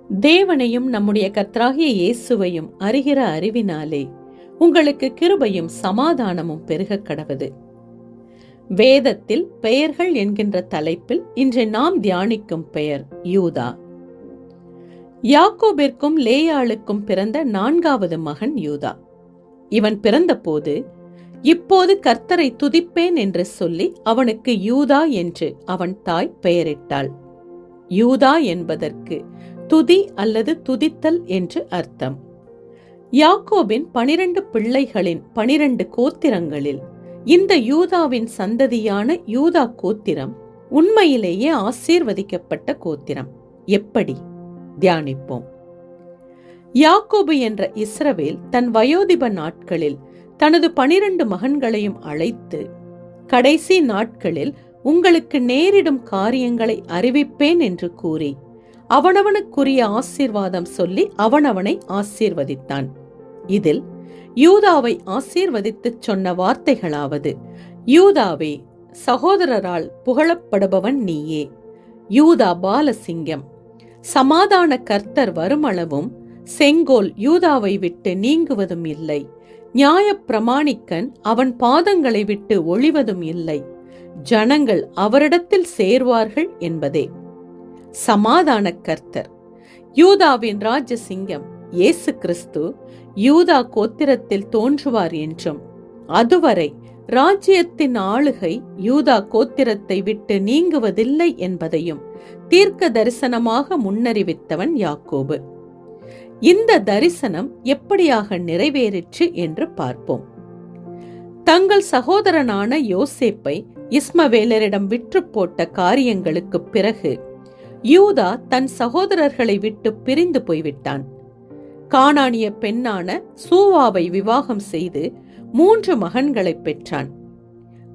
தேவனையும் நம்முடைய கர்த்தராகிய இயேசுவையும் அறிகிற அறிவினாலே உங்களுக்கு கிருபையும் சமாதானமும் பெருகக் கடவது. வேதத்தில் பெயர்கள் என்கின்ற தலைப்பில் இன்று நாம் தியானிக்கும் பெயர் யூதா. யாக்கோபிற்கும் லேயாளுக்கும் பிறந்த 4வது மகன் யூதா. இவன் பிறந்தபோது, இப்போது கர்த்தரை துதிப்பேன் என்று சொல்லி அவனுக்கு யூதா என்று அவன் தாய் பெயரிட்டாள். யூதா என்பதற்கு துதி அல்லது துதித்தல் என்று அர்த்தம். யாக்கோபின் 12 பிள்ளைகளின் 12 கோத்திரங்களில் இந்த யூதாவின் சந்ததியான யூதா கோத்திரம் உண்மையிலேயே ஆசீர்வதிக்கப்பட்ட கோத்திரம். எப்படி? தியானிப்போம். யாக்கோபு என்ற இஸ்ரவேல் தன் வயோதிப நாட்களில் தனது 12 மகன்களையும் அழைத்து, கடைசி நாட்களில் உங்களுக்கு நேரிடும் காரியங்களை அறிவிப்பேன் என்று கூறி அவனவனுக்குரிய ஆசீர்வாதம் சொல்லி அவனவனை ஆசீர்வதித்தான். இதில் யூதாவை ஆசீர்வதித்து சொன்ன வார்த்தைகளாவது: யூதாவே, சகோதரரால் புகழப்படுபவன் நீயே. யூதா பாலசிங்கம். சமாதான கர்த்தர் வருமளவும் செங்கோல் யூதாவை விட்டு நீங்குவதும் இல்லை. நியாயப் பிரமாணிக்கன் அவன் பாதங்களை விட்டு ஒழிவதும் இல்லை. ஜனங்கள் அவரிடத்தில் சேர்வார்கள் என்பதே. சமாதான கர்த்தர், யூதாவின் ராஜசிங்கம் இயேசு கிறிஸ்து யூதா கோத்திரத்தில் தோன்றுவார் என்றும், அதுவரை ராஜ்யத்தின் ஆளுகை யூதா கோத்திரத்தை விட்டு நீங்குவதில்லை என்பதையும் தீர்க்க தரிசனமாக முன்னறிவித்தவன் யாக்கோபு. இந்த தரிசனம் எப்படியாக நிறைவேறிற்று என்று பார்ப்போம். தங்கள் சகோதரனான யோசேப்பை இஸ்மவேலரிடம் விற்று போட்ட காரியங்களுக்கு பிறகு யூதா தன் சகோதரர்களை விட்டு பிரிந்து போய்விட்டான். கானானிய பெண்ணான சூவாவை விவாகம் செய்து 3 மகன்களை பெற்றான்.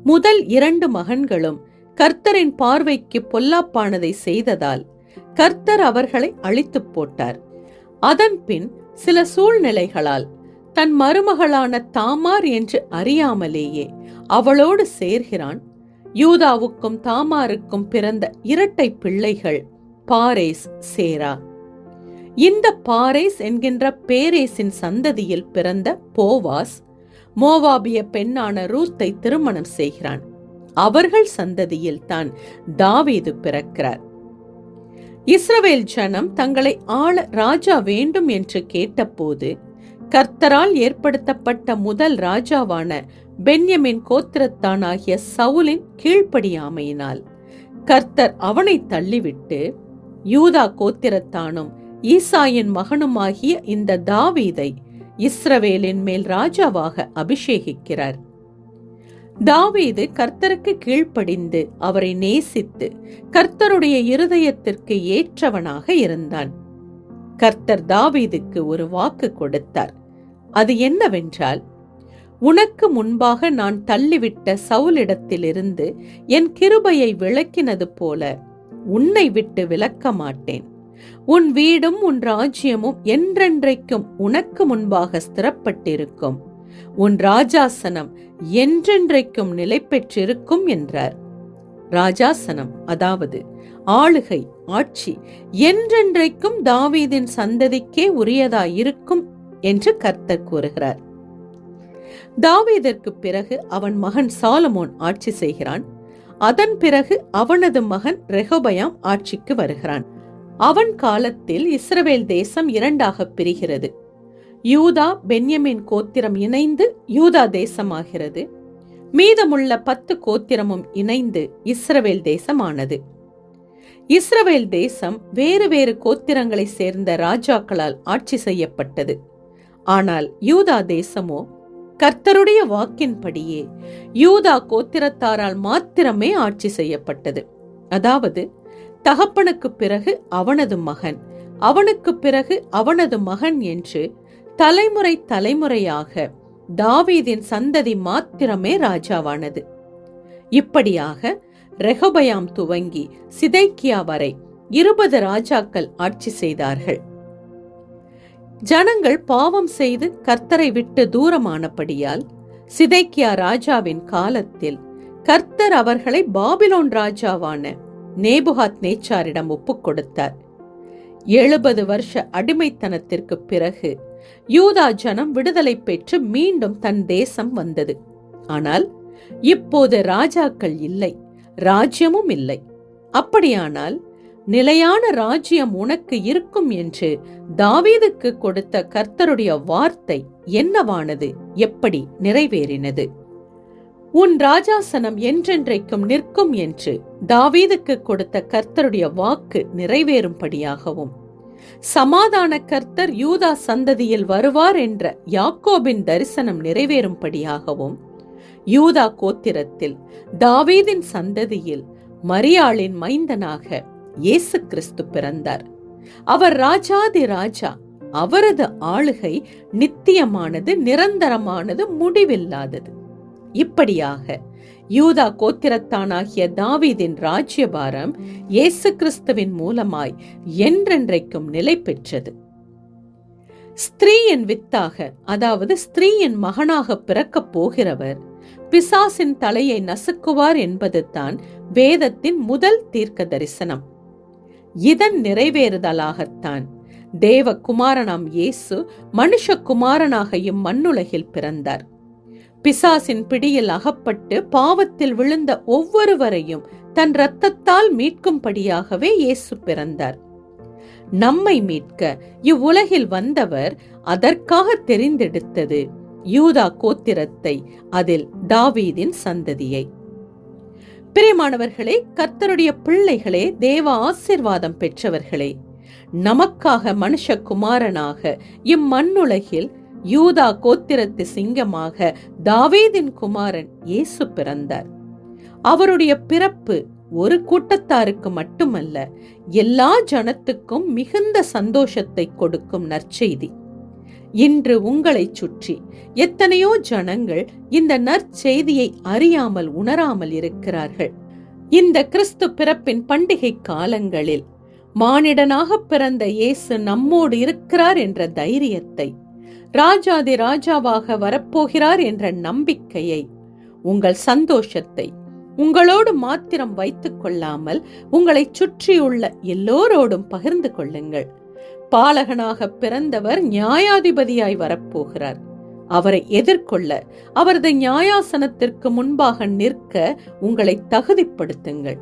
முதல் 2 மகன்களும் கர்த்தரின் பார்வைக்கு பொல்லாப்பானதை செய்ததால் கர்த்தர் அவர்களை அழித்து போட்டார். அதன்பின் சில சூழ்நிலைகளால் தன் மருமகளான தாமார் என்று அறியாமலேயே அவளோடு சேர்கிறான். யூதாவுக்கும் தாமாருக்கும் பிறந்த 2 பிள்ளைகள் பாரேஸ், சேரா. இந்த பாரேஸ் என்கின்ற பேரேசின் சந்ததியில் பிறந்த போவாஸ் மோவாபிய பெண்ணான ரூத்தை திருமணம் செய்கிறான். அவர்கள் சந்ததியில் தான் தாவீது பிறக்கிறார். இஸ்ரவேல் ஜனம் தங்களை ஆள ராஜா வேண்டும் என்று கேட்டபோது கர்த்தரால் ஏற்படுத்தப்பட்ட முதல் ராஜாவான பென்யமின் கோத்திரத்தானாகிய சவுலின் கீழ்ப்படியாமையினால் கர்த்தர் அவனை தள்ளிவிட்டு யூதா கோத்திரத்தானும் ஈசாயின் மகனுமாகிய இந்த தாவீதை இஸ்ரவேலின் மேல் ராஜாவாக அபிஷேகிக்கிறார். தாவீது கர்த்தருக்கு கீழ்ப்படிந்து அவரை நேசித்து கர்த்தருடைய இருதயத்திற்கு ஏற்றவனாக இருந்தான். கர்த்தர் தாவீதுக்கு ஒரு வாக்கு கொடுத்தார். அது என்னவென்றால், உனக்கு முன்பாக நான் தள்ளிவிட்ட சவுலிடத்திலிருந்து என் கிருபையை விலக்கினது போல உன்னை விட்டு விலக்க மாட்டேன். உன் வீடும் உன் ராஜ்யமும் என்றென்றைக்கும் உனக்கு முன்பாக ஸ்திரப்பட்டிருக்கும். உன் ராஜாசனம் என்றென்றைக்கும் நிலை பெற்றிருக்கும் என்றார். ராஜாசனம், அதாவது ஆளுகை, ஆட்சி என்றென்றைக்கும் தாவீதின் சந்ததிக்கே உரியதாயிருக்கும் என்று கர்த்தர் கூறுகிறார். தாவீதிற்கு பிறகு அவன் மகன் சாலமோன் ஆட்சி செய்கிறான். அதன் பிறகு அவனது மகன் ரெகொபயாம் ஆட்சிக்கு வருகிறான். அவன் காலத்தில் இஸ்ரவேல் தேசம் 2ஆக பிரிகிறது. யூதா பென்யமின் கோத்திரம் இணைந்து யூதா தேசமாகிறது. மீதமுள்ள 10 கோத்திரமும் இணைந்து இஸ்ரவேல் தேசமானது. இஸ்ரவேல் தேசம் வேறு வேறு கோத்திரங்களை சேர்ந்த ராஜாக்களால் ஆட்சி செய்யப்பட்டது. ஆனால் யூதா தேசமோ கர்த்தருடைய வாக்கின்படியே யூதா கோத்திரத்தாரால் மாத்திரமே ஆட்சி செய்யப்பட்டது. அதாவது, தகப்பனுக்கு பிறகு அவனது மகன், அவனுக்கு பிறகு அவனது மகன் என்று தலைமுறை தலைமுறையாக தாவீதின் சந்ததி மாத்திரமே ராஜாவானது. இப்படியாக ரெகொபயாம் துவங்கி சிதேக்கியா வரை 20 ராஜாக்கள் ஆட்சி செய்தார்கள். ஜனங்கள் பாவம் செய்து கர்த்தரை விட்டு தூரமானபடியால் சிதேக்கியா ராஜாவின் காலத்தில் கர்த்தர் அவர்களை பாபிலோன் ராஜாவான நேபுகாத் நேச்சாரிடம் ஒப்புக் கொடுத்தார். 70 வருஷ அடிமைத்தனத்திற்கு பிறகு யூதா ஜனம் விடுதலை பெற்று மீண்டும் தன் தேசம் வந்தது. ஆனால் இப்போது ராஜாக்கள் இல்லை, ராஜ்யமும் இல்லை. அப்படியானால் நிலையான ராஜ்யம் உனக்கு இருக்கும் என்று தாவீதுக்கு கொடுத்த கர்த்தருடைய வார்த்தை என்னவானது, எப்படி நிறைவேறினது? உன் ராஜாசனம் என்றென்றைக்கும் நிற்கும் என்று தாவீதுக்கு கொடுத்த கர்த்தருடைய வாக்கு நிறைவேறும்படியாகவும், சமாதான கர்த்தர் யூதா சந்ததியில் வருவார் என்ற யாக்கோபின் தரிசனம் நிறைவேறும்படியாகவும், யூதா கோத்திரத்தில் தாவீதின் சந்ததியில் மரியாளின் மைந்தனாக இயேசு கிறிஸ்து பிறந்தார். அவர் ராஜாதி ராஜா. அவரது ஆளுகை நித்தியமானது, நிரந்தரமானது, முடிவில்லாதது. இப்படியாக யூதா கோத்திரத்தானாகிய தாவீதின் ராஜ்யபாரம் இயேசு கிறிஸ்துவின் மூலமாய் என்றென்றைக்கும் நிலை பெற்றது. ஸ்திரீயின் வித்தாக, அதாவது ஸ்திரீயின் மகனாக பிறக்கப் போகிறவர் பிசாசின் தலையை நசுக்குவார் என்பது தான் வேதத்தின் முதல் தீர்க்க தரிசனம். இதன் நிறைவேறுதலாகத்தான் தேவகுமாரனாம் இயேசு மனுஷகுமாரனாக இம்மண்ணுலகில் பிறந்தார். பிசாசின் பிடியில் அகப்பட்டு பாவத்தில் விழுந்த ஒவ்வொருவரையும் தன் இரத்தத்தால் மீட்கும்படியாகவே இயேசு பிறந்தார். நம்மை மீட்க இவ்வுலகில் வந்தவர் அதற்காக தெரிந்தெடுத்தது யூதா கோத்திரத்தை, அதில் தாவீதின் சந்ததியை. பிரியமானவர்களே, கர்த்தருடைய பிள்ளைகளே, தேவ ஆசீர்வாதம் பெற்றவர்களே, நமக்காக மனுஷகுமாரனாக இம்மண்ணுலகில் யூதா கோத்திரத்து சிங்கமாக தாவீதின் குமாரன் இயேசு பிறந்தார். அவருடைய பிறப்பு ஒரு கூட்டத்தாருக்கு மட்டுமல்ல, எல்லா ஜனத்துக்கும் மிகுந்த சந்தோஷத்தை கொடுக்கும் நற்செய்தி. இன்று உங்களை சுற்றி எத்தனையோ ஜனங்கள் இந்த நற்செய்தியை அறியாமல் உணராமல் இருக்கிறார்கள். இந்த கிறிஸ்து பிறப்பின் பண்டிகை காலங்களில் மானிடனாக பிறந்த இயேசு நம்மோடு இருக்கிறார் என்ற தைரியத்தை, ராஜாதி ராஜாவாக வரப்போகிறார் என்ற நம்பிக்கையை, உங்கள் சந்தோஷத்தை உங்களோடு மாத்திரம் வைத்துக் கொள்ளாமல் உங்களை சுற்றியுள்ள எல்லோரோடும் பகிர்ந்து கொள்ளுங்கள். பாலகனாக பிறந்தவர் நியாயாதிபதியாய் வரப்போகிறார். அவரை எதிர்கொள்ள, அவரது நியாயாசனத்திற்கு முன்பாக நிற்க உங்களை தகுதிப்படுத்துங்கள்.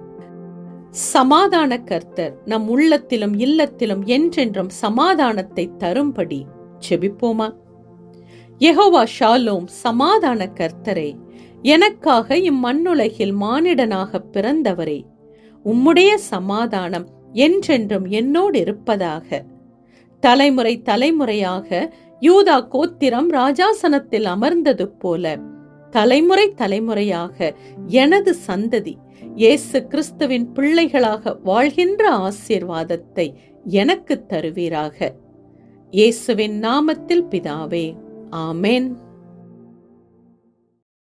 சமாதான கர்த்தர் நம் உள்ளத்திலும் இல்லத்திலும் என்றென்றும் சமாதானத்தை தரும்படி செபிப்போமா? யெகோவா ஷாலோம், சமாதான கர்த்தரே, எனக்காக இம்மண்ணுலகில் மானிடனாக பிறந்தவரே, உம்முடைய சமாதானம் என்றென்றும் என்னோடு இருப்பதாக. தலைமுறை தலைமுறையாக யூதா கோத்திரம் ராஜாசனத்தில் அமர்ந்தது போல தலைமுறை தலைமுறையாக எனது சந்ததி இயேசு கிறிஸ்துவின் பிள்ளைகளாக வாழ்கின்ற ஆசீர்வாதத்தை எனக்கு தருவீராக. இயேசுவின் நாமத்தில் பிதாவே, ஆமென்.